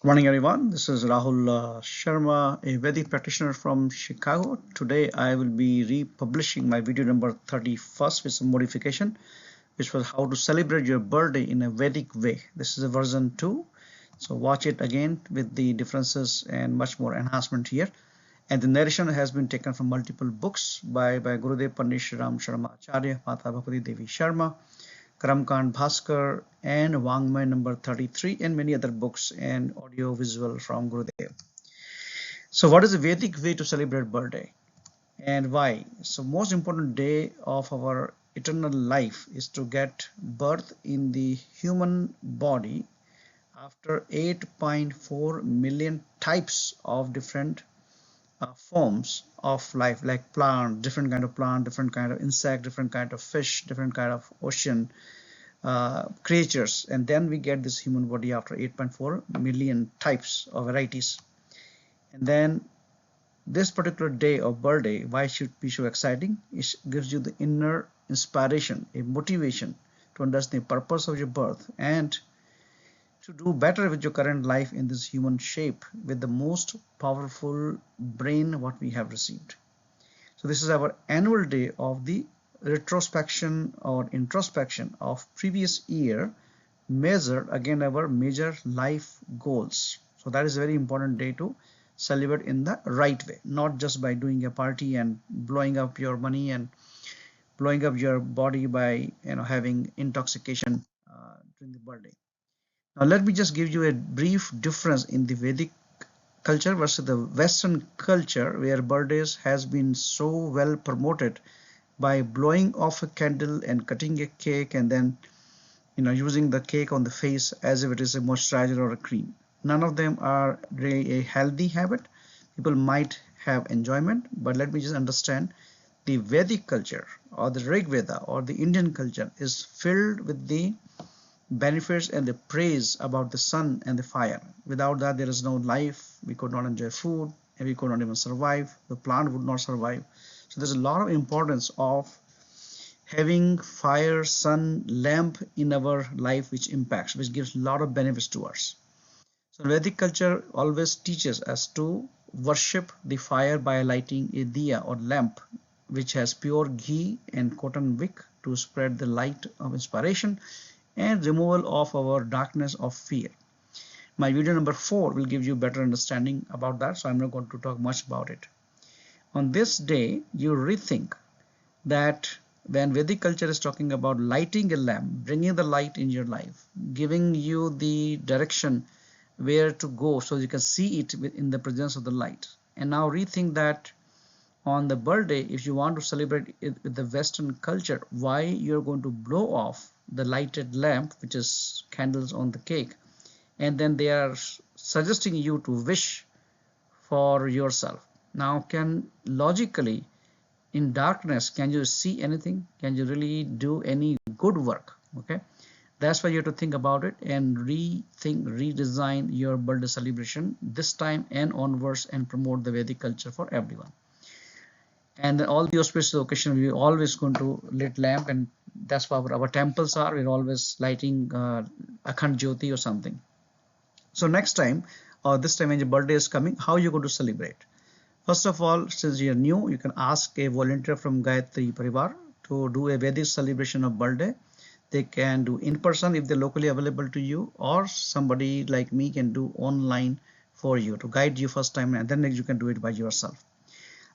Good morning, everyone. This is Rahul Sharma, a Vedic practitioner from Chicago. Today, I will be republishing my video number 31st with some modification, which was how to celebrate your birthday in a Vedic way. This is a version 2. So watch it again with the differences and much more enhancement here. And the narration has been taken from multiple books by Gurudev Pandit Shriram Sharma Acharya, Mata Bhagavati Devi Sharma, Karamkant Bhaskar, and Wangmay number 33, and many other books and audio visual from Gurudev. So what is the Vedic way to celebrate birthday and why? So most important day of our eternal life is to get birth in the human body after 8.4 million types of different forms of life, like plant, different kind of insect, different kind of fish, different kind of ocean creatures, and then we get this human body after 8.4 million types of varieties. And then this particular day of birthday, why should be so exciting? It gives you the inner inspiration, a motivation to understand the purpose of your birth and to do better with your current life in this human shape with the most powerful brain what we have received. So this is our annual day of the retrospection or introspection of previous year measured again our major life goals. So that is a very important day to celebrate in the right way, not just by doing a party and blowing up your money and blowing up your body by having intoxication during the birthday. Now let me just give you a brief difference in the Vedic culture versus the Western culture, where birthdays has been so well promoted by blowing off a candle and cutting a cake and then using the cake on the face as if it is a moisturizer or a cream. None of them are really a healthy habit. People might have enjoyment, but let me just understand the Vedic culture or the Rig Veda or the Indian culture is filled with the benefits and the praise about the sun and the fire. Without that, there is no life. We could not enjoy food and we could not even survive. The plant would not survive. So there's a lot of importance of having fire, sun, lamp in our life, which gives a lot of benefits to us. So Vedic culture always teaches us to worship the fire by lighting a diya or lamp, which has pure ghee and cotton wick to spread the light of inspiration and removal of our darkness of fear. My video number 4 will give you better understanding about that, so I'm not going to talk much about it. On this day, you rethink that when Vedic culture is talking about lighting a lamp, bringing the light in your life, giving you the direction where to go so you can see it in the presence of the light. And now rethink that on the birthday, if you want to celebrate it with the Western culture, why you're going to blow off the lighted lamp, which is candles on the cake, and then they are suggesting you to wish for yourself. Now, can logically in darkness, can you see anything? Can you really do any good work? Okay, that's why you have to think about it and rethink, redesign your birthday celebration this time and onwards and promote the Vedic culture for everyone. And all the auspicious occasion, we're always going to lit lamp, and that's what our temples are. We're always lighting Akhand Jyoti or something. So next time, or this time when your birthday is coming, how are you going to celebrate? First of all, since you're new, you can ask a volunteer from Gayatri Parivar to do a Vedic celebration of birthday. They can do in person if they're locally available to you, or somebody like me can do online for you to guide you first time, and then you can do it by yourself.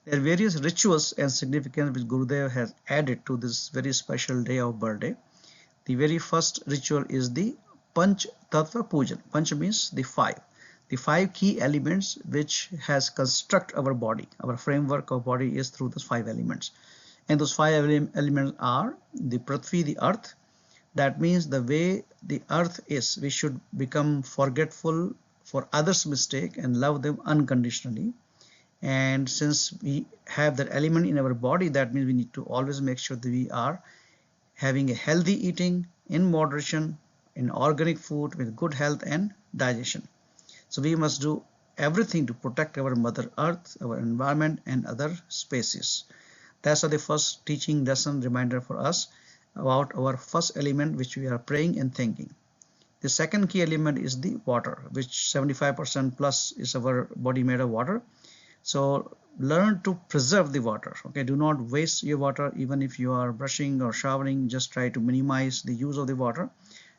There are various rituals and significance which Gurudev has added to this very special day of birthday. The very first ritual is the Panch Tattva Pujan. Panch means the five. The five key elements which has construct our body. Our framework of body is through those five elements. And those five elements are the Prithvi, the earth. That means the way the earth is, we should become forgetful for others' mistake and love them unconditionally. And since we have that element in our body, that means we need to always make sure that we are having a healthy eating in moderation, in organic food with good health and digestion. So we must do everything to protect our Mother Earth, our environment, and other species. That's the first teaching lesson reminder for us about our first element which we are praying and thanking. The second key element is the water, which 75% plus is our body made of water. So learn to preserve the water. Okay, do not waste your water. Even if you are brushing or showering, just try to minimize the use of the water,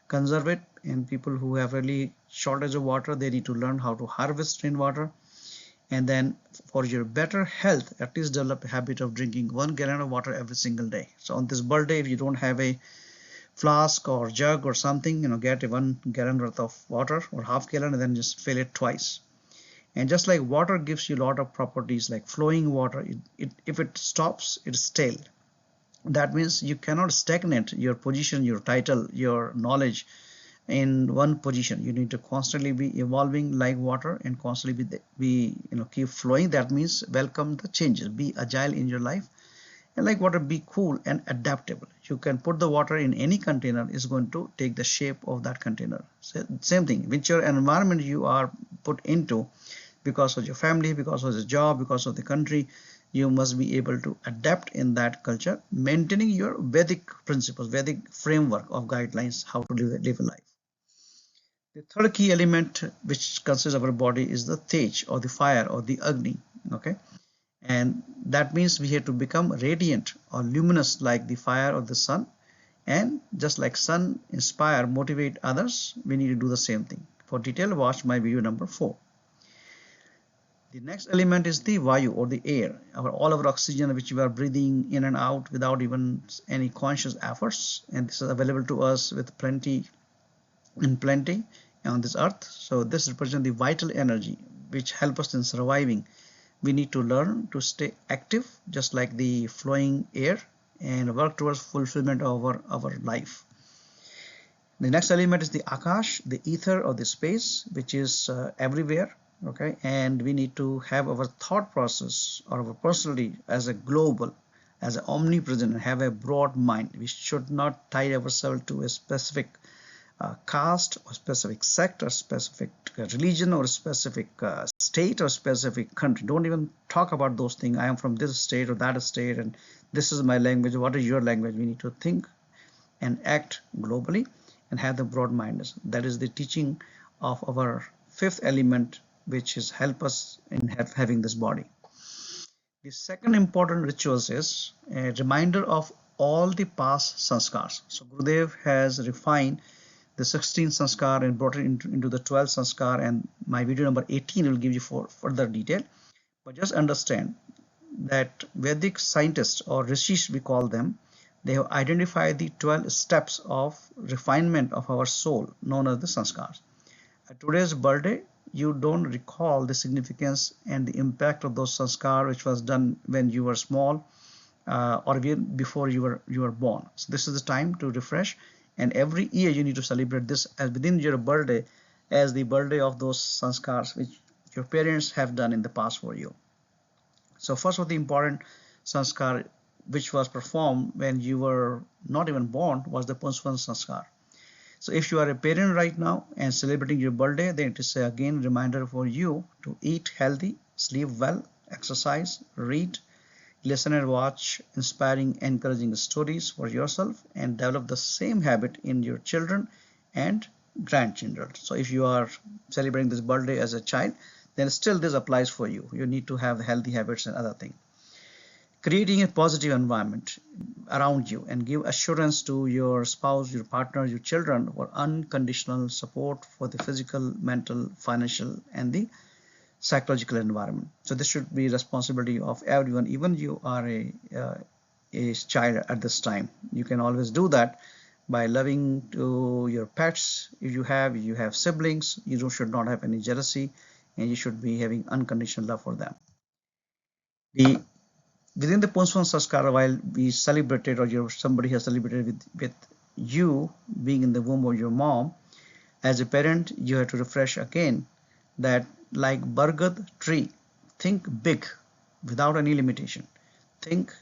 conserve it. And people who have really shortage of water, they need to learn how to harvest rainwater. And then for your better health, at least develop a habit of drinking 1 gallon of water every single day. So on this birthday, if you don't have a flask or jug or something, get a 1 gallon worth of water or half gallon, and then just fill it twice. And just like water gives you a lot of properties, like flowing water, if it stops, it's stale. That means you cannot stagnate your position, your title, your knowledge in one position. You need to constantly be evolving like water and constantly keep flowing. That means welcome the changes, be agile in your life, and like water, be cool and adaptable. You can put the water in any container, is going to take the shape of that container. So same thing, whichever environment you are put into, because of your family, because of the job, because of the country, you must be able to adapt in that culture, maintaining your Vedic principles, Vedic framework of guidelines, how to live a life. The third key element which consists of our body is the Tej, or the fire, or the Agni. Okay, and that means we have to become radiant or luminous like the fire of the sun. And just like sun inspire, motivate others, we need to do the same thing. For detail, watch my video number 4. The next element is the Vayu, or the air, all our oxygen which we are breathing in and out without even any conscious efforts, and this is available to us with plenty on this earth. So this represents the vital energy which help us in surviving. We need to learn to stay active just like the flowing air and work towards fulfillment of our life. The next element is the Akash, the ether or the space, which is everywhere. Okay, and we need to have our thought process or our personality as a global, as an omnipresent, and have a broad mind. We should not tie ourselves to a specific caste or specific sect or specific religion or specific state or specific country. Don't even talk about those things. I am from this state or that state, and this is my language. What is your language? We need to think and act globally and have the broad mind. That is the teaching of our fifth element, which is help us in having this body. The second important rituals is a reminder of all the past sanskars. So Gurudev has refined the 16 sanskar and brought it into the 12 sanskar, and my video number 18 will give you further detail. But just understand that Vedic scientists, or rishis we call them, they have identified the 12 steps of refinement of our soul, known as the sanskars. At today's birthday, you don't recall the significance and the impact of those sanskar which was done when you were small or even before you were born. So this is the time to refresh, and every year you need to celebrate this as within your birthday as the birthday of those sanskars which your parents have done in the past for you. So first of the important sanskar which was performed when you were not even born was the Punswan sanskar. So if you are a parent right now and celebrating your birthday, then it is again a reminder for you to eat healthy, sleep well, exercise, read, listen and watch inspiring, encouraging stories for yourself, and develop the same habit in your children and grandchildren. So if you are celebrating this birthday as a child, then still this applies for you. You need to have healthy habits and other things. Creating a positive environment around you and give assurance to your spouse, your partner, your children for unconditional support for the physical, mental, financial, and the psychological environment. So this should be responsibility of everyone. Even you are a child at this time, you can always do that by loving to your pets. If you have siblings, you should not have any jealousy, and you should be having unconditional love for them. Within the Punswan Sanskara, while we celebrated, or somebody has celebrated with you being in the womb of your mom, as a parent, you have to refresh again that like Bargad tree, think big without any limitation. Think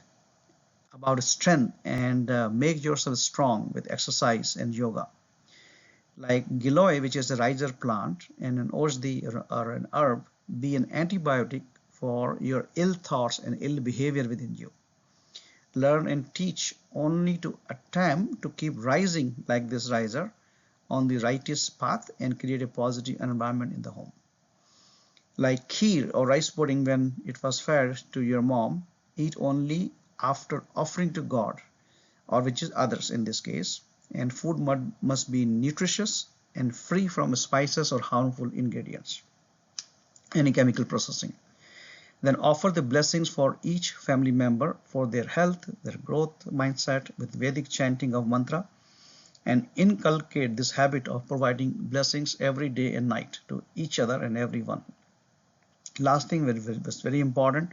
about strength and make yourself strong with exercise and yoga. Like Giloy, which is a riser plant, and an Oshdi or an herb, be an antibiotic for your ill thoughts and ill behavior within you. Learn and teach only to attempt to keep rising like this riser on the righteous path and create a positive environment in the home. Like kheer or rice pudding, when it was fed to your mom, eat only after offering to God, or which is others in this case, and food must be nutritious and free from spices or harmful ingredients, any chemical processing. Then offer the blessings for each family member for their health, their growth mindset with Vedic chanting of mantra, and inculcate this habit of providing blessings every day and night to each other and everyone. Last thing was very important,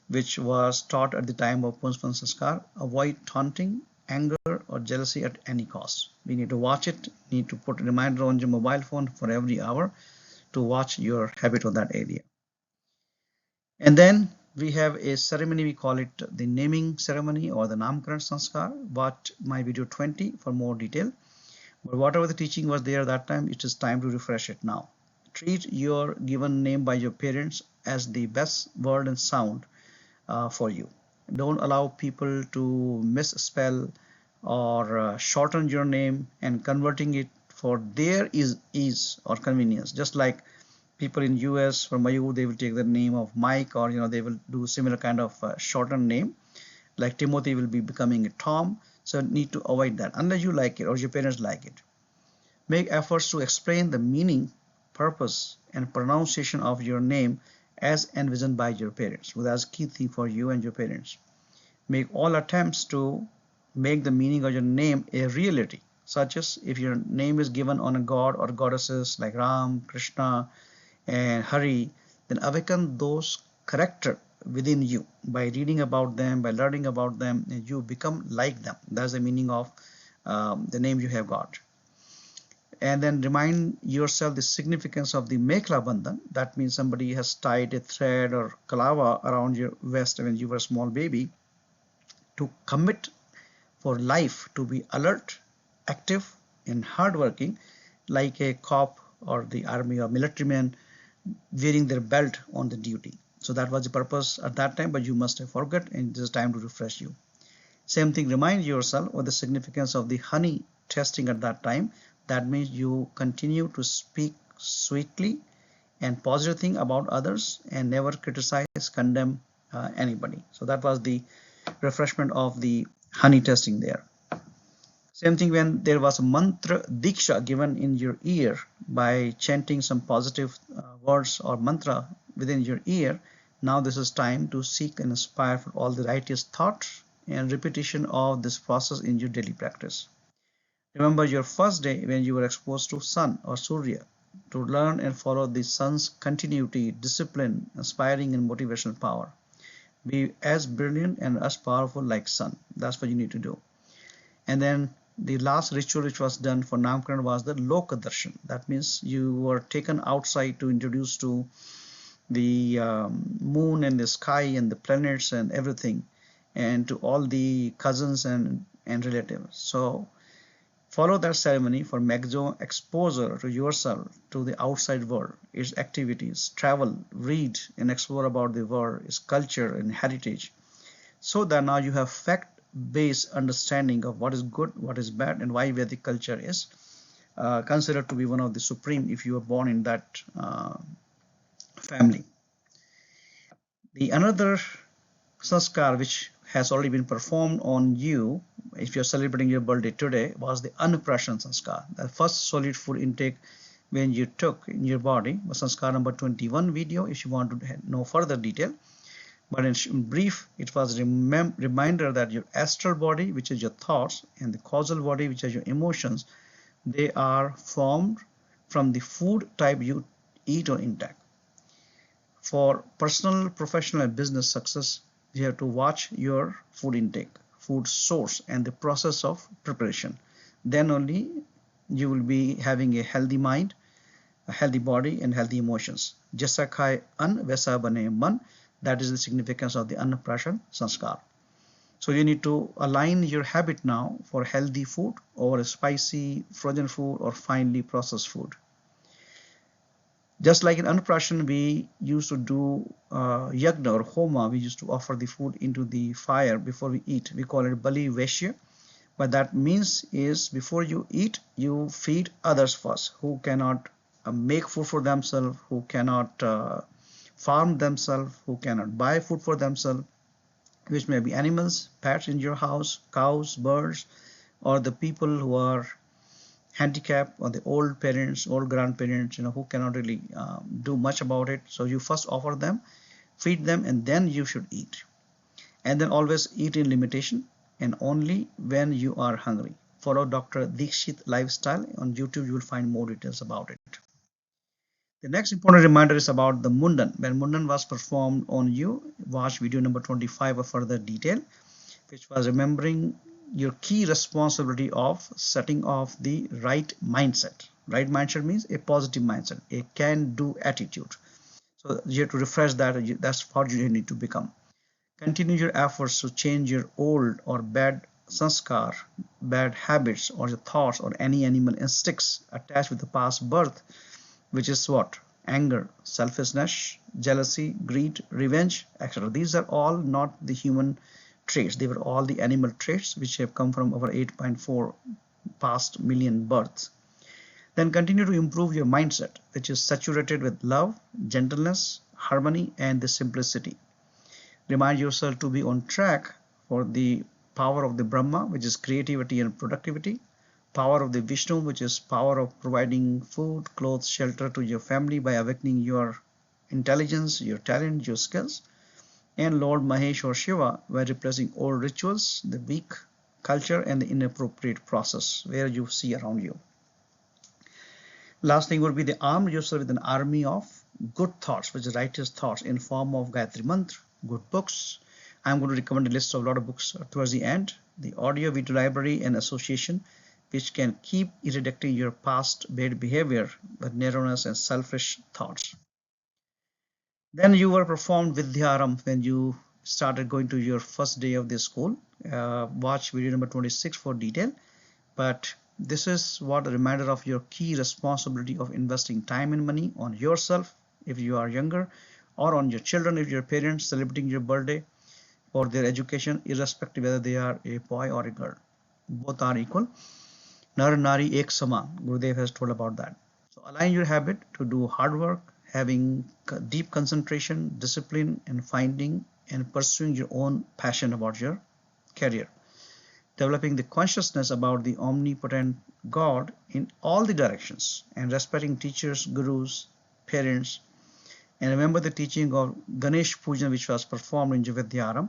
which was taught at the time of Punshpan Sanskar: avoid taunting, anger, or jealousy at any cost. We need to watch it, need to put a reminder on your mobile phone for every hour to watch your habit on that area. And then we have a ceremony, we call it the naming ceremony or the Namkaran Sanskar. Watch my video 20 for more detail. But whatever the teaching was there that time, it is time to refresh it now. Treat your given name by your parents as the best word and sound for you. Don't allow people to misspell or shorten your name and converting it for their ease or convenience. Just like people in US, for Mayur, they will take the name of Mike, or they will do similar kind of shortened name. Like Timothy will be becoming a Tom. So need to avoid that unless you like it or your parents like it. Make efforts to explain the meaning, purpose, and pronunciation of your name as envisioned by your parents. So that's key thing for you and your parents. Make all attempts to make the meaning of your name a reality, such as if your name is given on a god or goddesses like Ram, Krishna, and Hari, then awaken those character within you by reading about them, by learning about them, and you become like them. That's the meaning of the name you have got. And then remind yourself the significance of the Mekla Bandhan. That means somebody has tied a thread or kalava around your waist when you were a small baby, to commit for life, to be alert, active, and hardworking, like a cop or the army or military man wearing their belt on the duty. So that was the purpose at that time, but you must have forgot, and this is time to refresh you. Same thing, remind yourself of the significance of the honey testing at that time. That means you continue to speak sweetly and positive thing about others and never criticize, condemn anybody. So that was the refreshment of the honey testing there. Same thing when there was a mantra diksha given in your ear by chanting some positive words or mantra within your ear. Now this is time to seek and aspire for all the righteous thoughts and repetition of this process in your daily practice. Remember your first day when you were exposed to sun or Surya, to learn and follow the sun's continuity, discipline, inspiring and motivational power. Be as brilliant and as powerful like sun. That's what you need to do. And then the last ritual which was done for Namkaran was the Loka Darshan. That means you were taken outside to introduce to the moon and the sky and the planets and everything, and to all the cousins and relatives. So follow that ceremony for maximum exposure to yourself to the outside world, its activities, travel, read and explore about the world, its culture and heritage, so that now you have fact-based understanding of what is good, what is bad, and why Vedic culture is considered to be one of the supreme if you are born in that family. The another sanskar which has already been performed on you if you're celebrating your birthday today was the Annaprashan sanskar. The first solid food intake when you took in your body was sanskar number 21 video if you want to know further detail. But in brief, it was a reminder that your astral body, which is your thoughts, and the causal body, which is your emotions, they are formed from the food type you eat or intake. For personal, professional, and business success, you have to watch your food intake, food source, and the process of preparation. Then only you will be having a healthy mind, a healthy body, and healthy emotions. Jaisa khai an, vaisa bane man. That is the significance of the Annaprashan sanskar. So you need to align your habit now for healthy food over spicy, frozen food, or finely processed food. Just like in Annaprashan, we used to do yagna or homa. We used to offer the food into the fire before we eat. We call it Bali Veshya. What that means is before you eat, you feed others first who cannot make food for themselves, who cannot farm themselves, who cannot buy food for themselves, which may be animals, pets in your house, cows, birds, or the people who are handicapped, or the old parents, old grandparents, who cannot really do much about it. So you first offer them, feed them, and then you should eat. And then always eat in limitation and only when you are hungry. Follow Dr. Dikshit lifestyle on YouTube. You will find more details about it. The next important reminder is about the Mundan. When Mundan was performed on you, watch video number 25 for further detail, which was remembering your key responsibility of setting off the right mindset. Right mindset means a positive mindset, a can-do attitude. So you have to refresh that. That's what you need to become. Continue your efforts to change your old or bad sanskar, bad habits, or your thoughts, or any animal instincts attached with the past birth, which is what? Anger, selfishness, jealousy, greed, revenge, etc. These are all not the human traits. They were all the animal traits which have come from over 8.4 past million births. Then continue to improve your mindset, which is saturated with love, gentleness, harmony, and the simplicity. Remind yourself to be on track for the power of the Brahma, which is creativity and productivity, power of the Vishnu, which is power of providing food, clothes, shelter to your family by awakening your intelligence, your talent, your skills, and Lord Mahesh or Shiva by replacing old rituals, the weak culture, and the inappropriate process where you see around you. Last thing would be the arm yourself with an army of good thoughts, which is righteous thoughts in form of Gayatri Mantra, good books. I'm going to recommend a list of a lot of books towards the end. The audio video library and association, which can keep eradicating your past bad behavior with narrowness and selfish thoughts. Then you were performed Vidyaram when you started going to your first day of the school. Watch video number 26 for detail. But this is what a reminder of your key responsibility of investing time and money on yourself if you are younger, or on your children if your parents celebrating your birthday, or their education, irrespective whether they are a boy or a girl. Both are equal. Nar Nari Ek Saman, Gurudev has told about that. So align your habit to do hard work, having deep concentration, discipline, and finding and pursuing your own passion about your career. Developing the consciousness about the omnipotent God in all the directions, and respecting teachers, gurus, parents, and remember the teaching of Ganesh Pujan, which was performed in Javidyaram,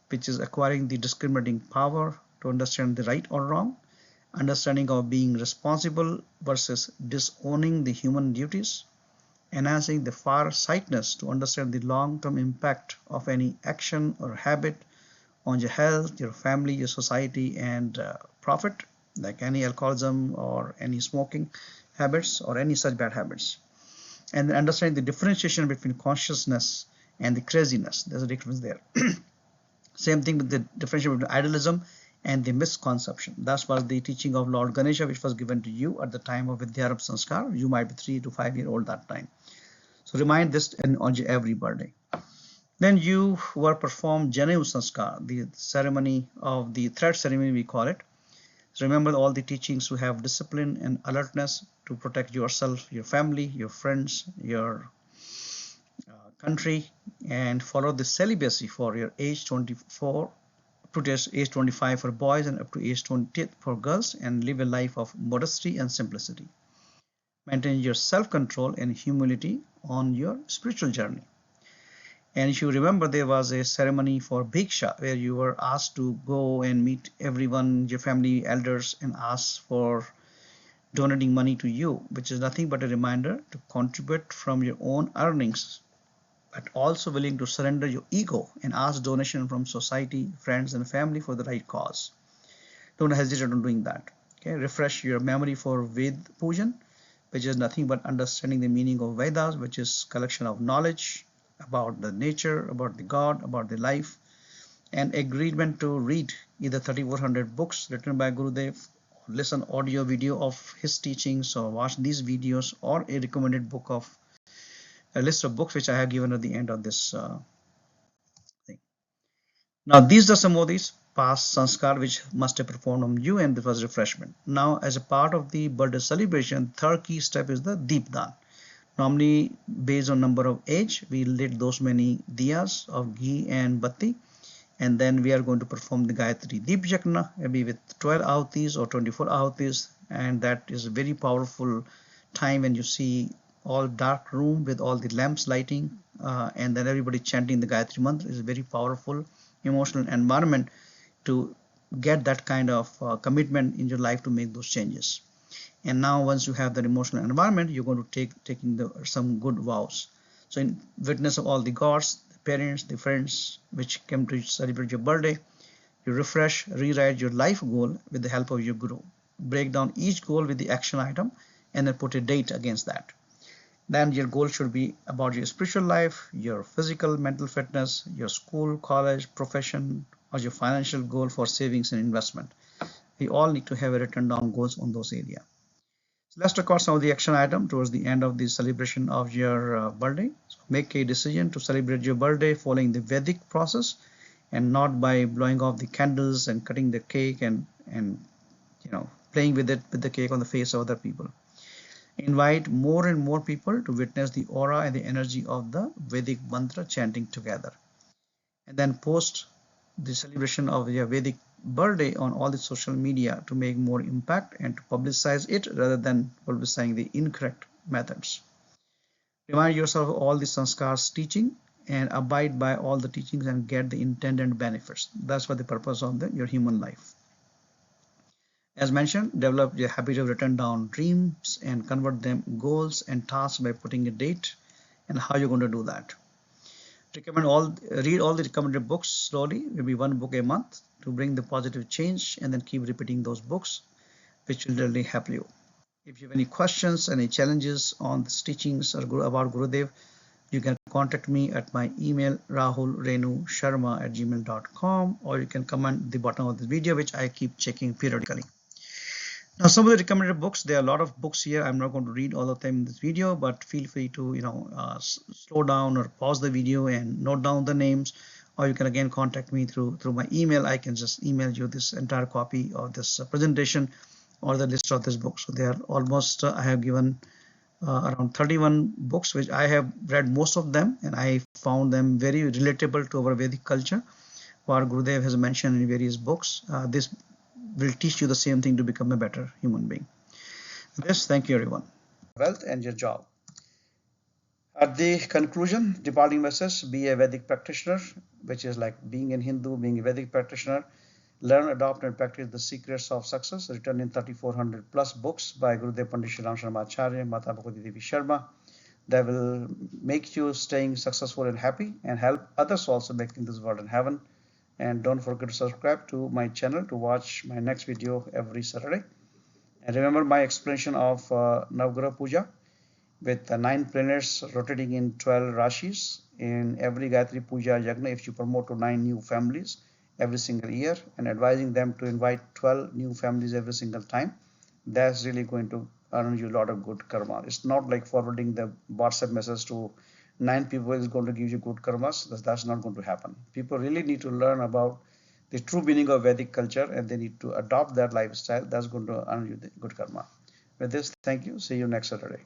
which is acquiring the discriminating power to understand the right or wrong, understanding of being responsible versus disowning the human duties, enhancing the far-sightedness to understand the long-term impact of any action or habit on your health, your family, your society, and profit, like any alcoholism or any smoking habits or any such bad habits. And then understanding the differentiation between consciousness and the craziness. There's a difference there. Same thing with the differentiation between idealism and the misconception. That was the teaching of Lord Ganesha, which was given to you at the time of Vidyarabh Sanskar. You might be 3 to 5 years old that time. So remind this on every birthday. Then you were performed Janev Sanskar, the ceremony of the thread ceremony, we call it. So remember all the teachings to have discipline and alertness to protect yourself, your family, your friends, your country, and follow the celibacy for your age 24 up to age 25 for boys and up to age 20 for girls, and live a life of modesty and simplicity. Maintain your self-control and humility on your spiritual journey. And if you remember, there was a ceremony for Bhiksha where you were asked to go and meet everyone, your family elders, and ask for donating money to you, which is nothing but a reminder to contribute from your own earnings, but also willing to surrender your ego and ask donation from society, friends, and family for the right cause. Don't hesitate on doing that. Okay, refresh your memory for Ved Pujan, which is nothing but understanding the meaning of Vedas, which is collection of knowledge about the nature, about the God, about the life, and agreement to read either 3400 books written by Gurudev, listen audio video of his teachings, or watch these videos, or a recommended book of a list of books which I have given at the end of this thing. Now these are some of these past sanskar which must have performed on you, and this was refreshment. Now, as a part of the birthday celebration, third key step is the deep dan. Normally, based on number of age, we lit those many diyas of ghee and batti, and then we are going to perform the Gayatri Deep Yajna, maybe with 12 ahutis or 24 ahutis, and that is a very powerful time when you see all dark room with all the lamps lighting, and then everybody chanting the Gayatri Mantra. Is a very powerful emotional environment to get that kind of commitment in your life to make those changes. And now once you have that emotional environment, you're going to taking some good vows. So in witness of all the gods, the parents, the friends which came to celebrate your birthday, you refresh, rewrite your life goal with the help of your guru. Break down each goal with the action item and then put a date against that. Then your goal should be about your spiritual life, your physical, mental fitness, your school, college, profession, or your financial goal for savings and investment. We all need to have a written down goals on those areas. So let's talk about some of the action item towards the end of the celebration of your birthday. So make a decision to celebrate your birthday following the Vedic process and not by blowing off the candles and cutting the cake and playing with the cake on the face of other people. Invite more and more people to witness the aura and the energy of the Vedic mantra chanting together. And then post the celebration of your Vedic birthday on all the social media to make more impact and to publicize it rather than publicizing the incorrect methods. Remind yourself of all the sanskars teaching and abide by all the teachings and get the intended benefits. That's what the purpose of your human life. As mentioned, develop the habit of written down dreams and convert them goals and tasks by putting a date and how you're going to do that. Read all the recommended books slowly, maybe one book a month to bring the positive change, and then keep repeating those books, which will really help you. If you have any questions, any challenges on the teachings or about Gurudev, you can contact me at my email rahulrenusharma@gmail.com, or you can comment at the bottom of this video, which I keep checking periodically. Now, some of the recommended books, there are a lot of books here. I'm not going to read all of them in this video, but feel free to slow down or pause the video and note down the names, or you can again contact me through my email. I can just email you this entire copy of this presentation or the list of this book. So they are almost I have given around 31 books, which I have read most of them, and I found them very relatable to our Vedic culture, what Gurudev has mentioned in various books. This will teach you the same thing to become a better human being. With this, thank you everyone. Wealth and your job. At the conclusion, departing message: be a Vedic practitioner, which is like being a Hindu, being a Vedic practitioner. Learn, adopt, and practice the secrets of success, written in 3,400 plus books by Gurudev Pandit Shriram Sharma Acharya, Mata Bhagavati Devi Sharma, that will make you staying successful and happy and help others also making this world and heaven. And don't forget to subscribe to my channel to watch my next video every Saturday. And remember my explanation of Navgraha Puja with 9 planets rotating in 12 Rashis in every Gayatri Puja Yagna. If you promote to 9 new families every single year and advising them to invite 12 new families every single time, that's really going to earn you a lot of good karma. It's not like forwarding the WhatsApp message to 9 people is going to give you good karmas. That's not going to happen. People really need to learn about the true meaning of Vedic culture, and they need to adopt that lifestyle. That's going to earn you the good karma. With this, thank you. See you next Saturday.